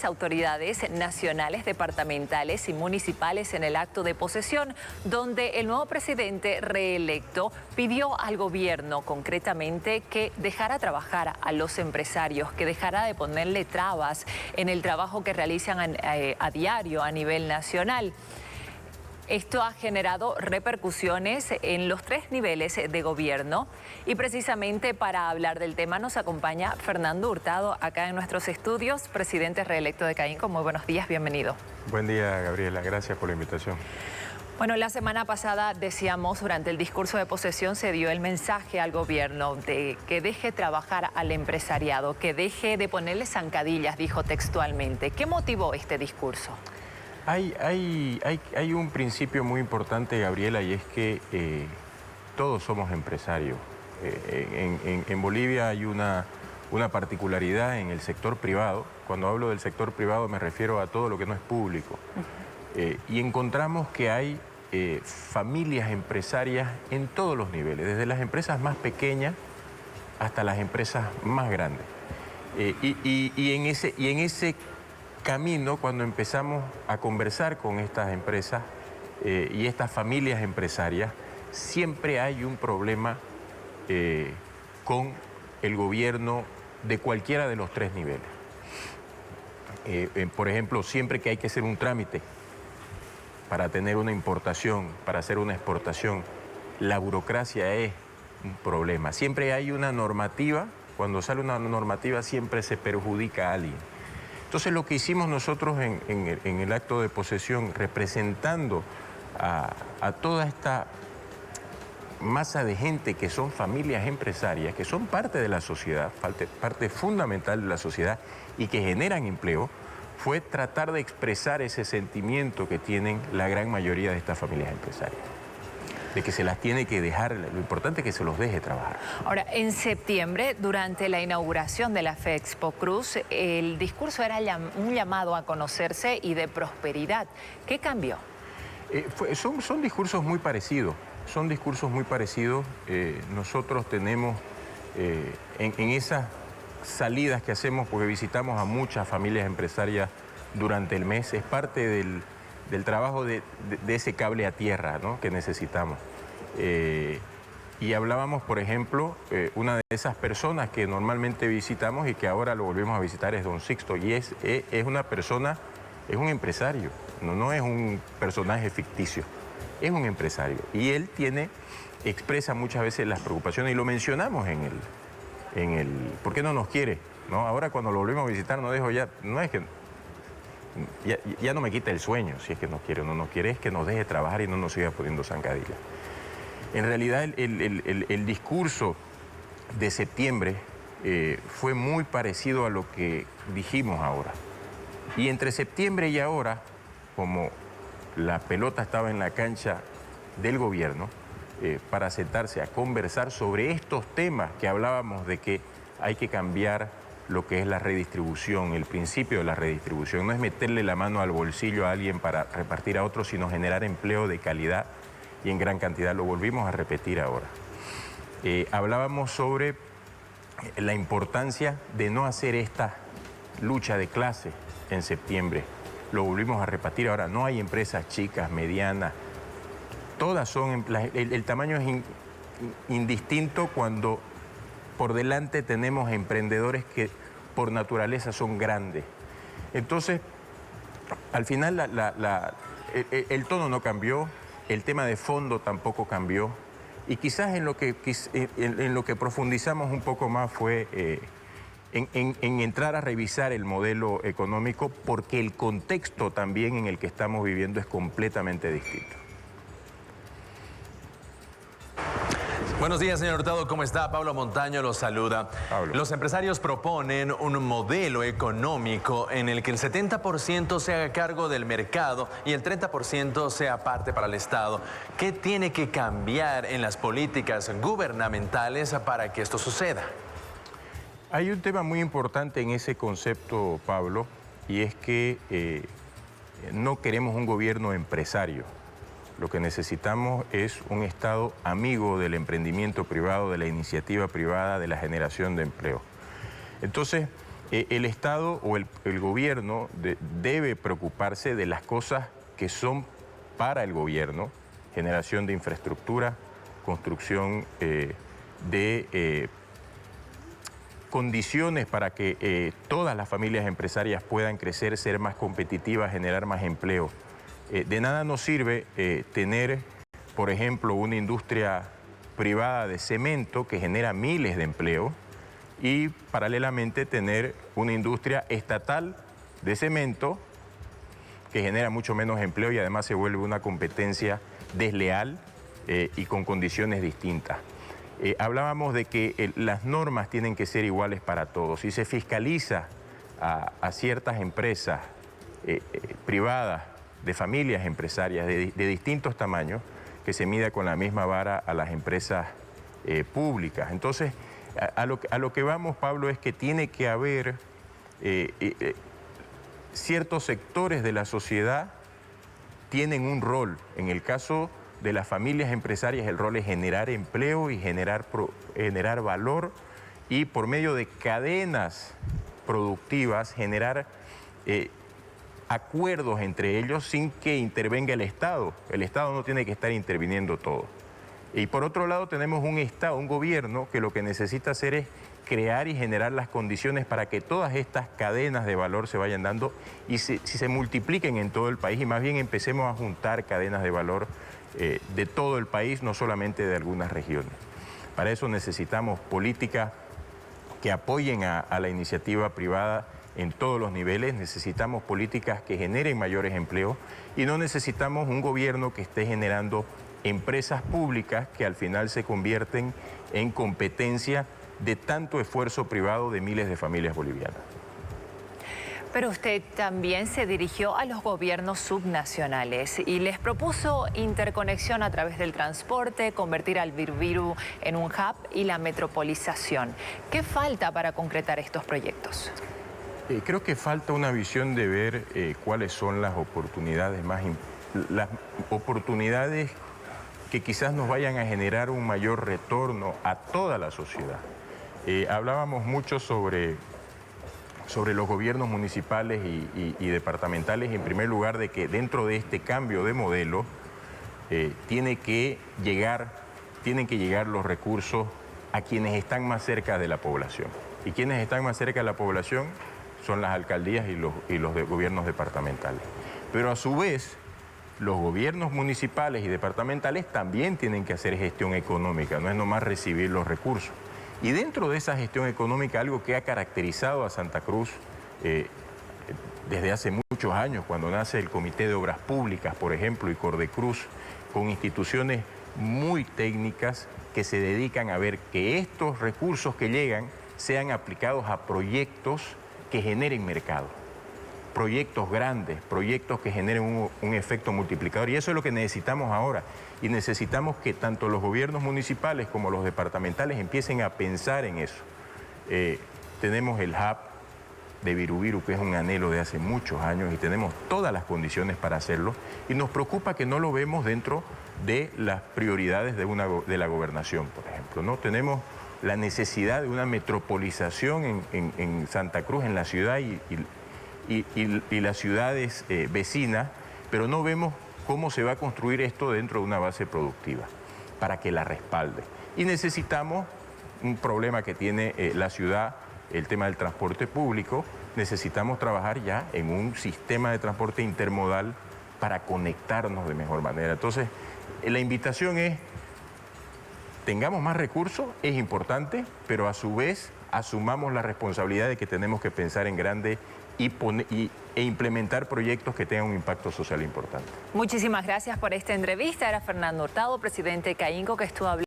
Autoridades nacionales, departamentales y municipales en el acto de posesión, donde el nuevo presidente reelecto pidió al gobierno concretamente que dejara trabajar a los empresarios, que dejara de ponerle trabas en el trabajo que realizan a diario a nivel nacional. Esto ha generado repercusiones en los 3 niveles de gobierno y precisamente para hablar del tema nos acompaña Fernando Hurtado acá en nuestros estudios, presidente reelecto de CAINCO. Muy buenos días, bienvenido. Buen día, Gabriela, gracias por la invitación. Bueno, la semana pasada decíamos, durante el discurso de posesión se dio el mensaje al gobierno de que deje trabajar al empresariado, que deje de ponerle zancadillas, dijo textualmente. ¿Qué motivó este discurso? Hay un principio muy importante, Gabriela, y es que todos somos empresarios. En Bolivia hay una particularidad en el sector privado. Cuando hablo del sector privado me refiero a todo lo que no es público. Y encontramos que hay familias empresarias en todos los niveles, desde las empresas más pequeñas hasta las empresas más grandes. Y en ese camino, cuando empezamos a conversar con estas empresas y estas familias empresarias, siempre hay un problema con el gobierno de cualquiera de los 3 niveles. Por ejemplo, siempre que hay que hacer un trámite para tener una importación, para hacer una exportación, la burocracia es un problema. Siempre hay una normativa, cuando sale una normativa siempre se perjudica a alguien. Entonces lo que hicimos nosotros en el acto de posesión, representando a toda esta masa de gente que son familias empresarias, que son parte de la sociedad, parte fundamental de la sociedad y que generan empleo, fue tratar de expresar ese sentimiento que tienen la gran mayoría de estas familias empresarias, de que se las tiene que dejar, lo importante es que se los deje trabajar. Ahora, en septiembre, durante la inauguración de la FEXPO Cruz, el discurso era un llamado a conocerse y de prosperidad. ¿Qué cambió? Son discursos muy parecidos, nosotros tenemos en esas salidas que hacemos, porque visitamos a muchas familias empresarias durante el mes, es parte del trabajo de ese cable a tierra, ¿no?, que necesitamos. Y hablábamos, por ejemplo, una de esas personas que normalmente visitamos y que ahora lo volvemos a visitar es don Sixto, y es una persona, es un empresario, no es un personaje ficticio, es un empresario. Y él expresa muchas veces las preocupaciones, y lo mencionamos en el ¿por qué no nos quiere? ¿No? Ahora cuando lo volvemos a visitar no es que ya no me quita el sueño si es que nos quiere o no nos quiere, es que nos deje trabajar y no nos siga poniendo zancadillas. En realidad el discurso de septiembre fue muy parecido a lo que dijimos ahora. Y entre septiembre y ahora, como la pelota estaba en la cancha del gobierno, para sentarse a conversar sobre estos temas que hablábamos de que hay que cambiar lo que es la redistribución, el principio de la redistribución. No es meterle la mano al bolsillo a alguien para repartir a otros, sino generar empleo de calidad y en gran cantidad. Lo volvimos a repetir ahora. Hablábamos sobre la importancia de no hacer esta lucha de clase en septiembre. Lo volvimos a repetir ahora. No hay empresas chicas, medianas. Todas son, el tamaño es indistinto cuando por delante tenemos emprendedores que por naturaleza son grandes. Entonces, al final el tono no cambió, el tema de fondo tampoco cambió, y quizás en lo que profundizamos un poco más fue en entrar a revisar el modelo económico, porque el contexto también en el que estamos viviendo es completamente distinto. Buenos días, señor Hurtado, ¿cómo está? Pablo Montaño lo saluda. Pablo. Los empresarios proponen un modelo económico en el que el 70% se haga cargo del mercado y el 30% sea parte para el Estado. ¿Qué tiene que cambiar en las políticas gubernamentales para que esto suceda? Hay un tema muy importante en ese concepto, Pablo, y es que no queremos un gobierno empresario. Lo que necesitamos es un Estado amigo del emprendimiento privado, de la iniciativa privada, de la generación de empleo. Entonces, el Estado o el gobierno debe preocuparse de las cosas que son para el gobierno: generación de infraestructura, construcción de condiciones para que todas las familias empresarias puedan crecer, ser más competitivas, generar más empleo. De nada nos sirve tener, por ejemplo, una industria privada de cemento que genera miles de empleos y paralelamente tener una industria estatal de cemento que genera mucho menos empleo y además se vuelve una competencia desleal y con condiciones distintas. Hablábamos de que las normas tienen que ser iguales para todos. Si se fiscaliza a ciertas empresas privadas, de familias empresarias de distintos tamaños, que se mida con la misma vara a las empresas públicas. Entonces, a lo que vamos, Pablo, es que tiene que haber ciertos sectores de la sociedad tienen un rol. En el caso de las familias empresarias, el rol es generar empleo y generar valor, y por medio de cadenas productivas generar acuerdos entre ellos sin que intervenga el Estado. El Estado no tiene que estar interviniendo todo. Y por otro lado tenemos un Estado, un gobierno, que lo que necesita hacer es crear y generar las condiciones para que todas estas cadenas de valor se vayan dando y se multipliquen en todo el país, y más bien empecemos a juntar cadenas de valor de todo el país, no solamente de algunas regiones. Para eso necesitamos políticas que apoyen a la iniciativa privada en todos los niveles, necesitamos políticas que generen mayores empleos y no necesitamos un gobierno que esté generando empresas públicas que al final se convierten en competencia de tanto esfuerzo privado de miles de familias bolivianas. Pero usted también se dirigió a los gobiernos subnacionales y les propuso interconexión a través del transporte, convertir al Viru en un hub y la metropolización. ¿Qué falta para concretar estos proyectos? Creo que falta una visión de ver cuáles son las oportunidades las oportunidades que quizás nos vayan a generar un mayor retorno a toda la sociedad. Hablábamos mucho sobre los gobiernos municipales y departamentales, en primer lugar, de que dentro de este cambio de modelo tienen que llegar los recursos a quienes están más cerca de la población. Y quienes están más cerca de la población son las alcaldías y los gobiernos departamentales. Pero a su vez, los gobiernos municipales y departamentales también tienen que hacer gestión económica, no es nomás recibir los recursos. Y dentro de esa gestión económica, algo que ha caracterizado a Santa Cruz desde hace muchos años, cuando nace el Comité de Obras Públicas, por ejemplo, y Cordecruz, con instituciones muy técnicas que se dedican a ver que estos recursos que llegan sean aplicados a proyectos que generen mercado. Proyectos grandes, proyectos que generen un efecto multiplicador. Y eso es lo que necesitamos ahora. Y necesitamos que tanto los gobiernos municipales como los departamentales empiecen a pensar en eso. Tenemos el hub de Viru, que es un anhelo de hace muchos años, y tenemos todas las condiciones para hacerlo. Y nos preocupa que no lo vemos dentro de las prioridades de la gobernación, por ejemplo, ¿no? Tenemos la necesidad de una metropolización en Santa Cruz, en la ciudad y las ciudades vecinas, pero no vemos cómo se va a construir esto dentro de una base productiva para que la respalde. Y necesitamos un problema que tiene la ciudad, el tema del transporte público. Necesitamos trabajar ya en un sistema de transporte intermodal para conectarnos de mejor manera. Entonces, la invitación es: tengamos más recursos, es importante, pero a su vez asumamos la responsabilidad de que tenemos que pensar en grande e implementar proyectos que tengan un impacto social importante. Muchísimas gracias por esta entrevista. Era Fernando Hurtado, presidente de CAINCO, que estuvo hablando.